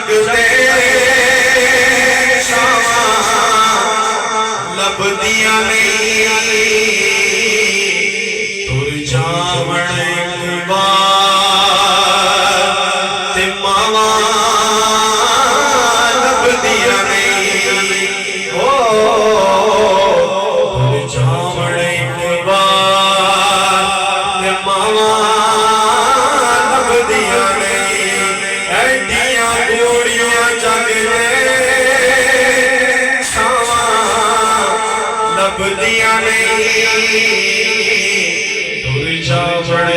दे लभदियां नहीं तुर जावण ते मावा लभदियां नहीं ओ तुर जावण ते मावा लभदियां नहीं ऐडियां गोड़ियां जग लभदियां नहीं तुर जावण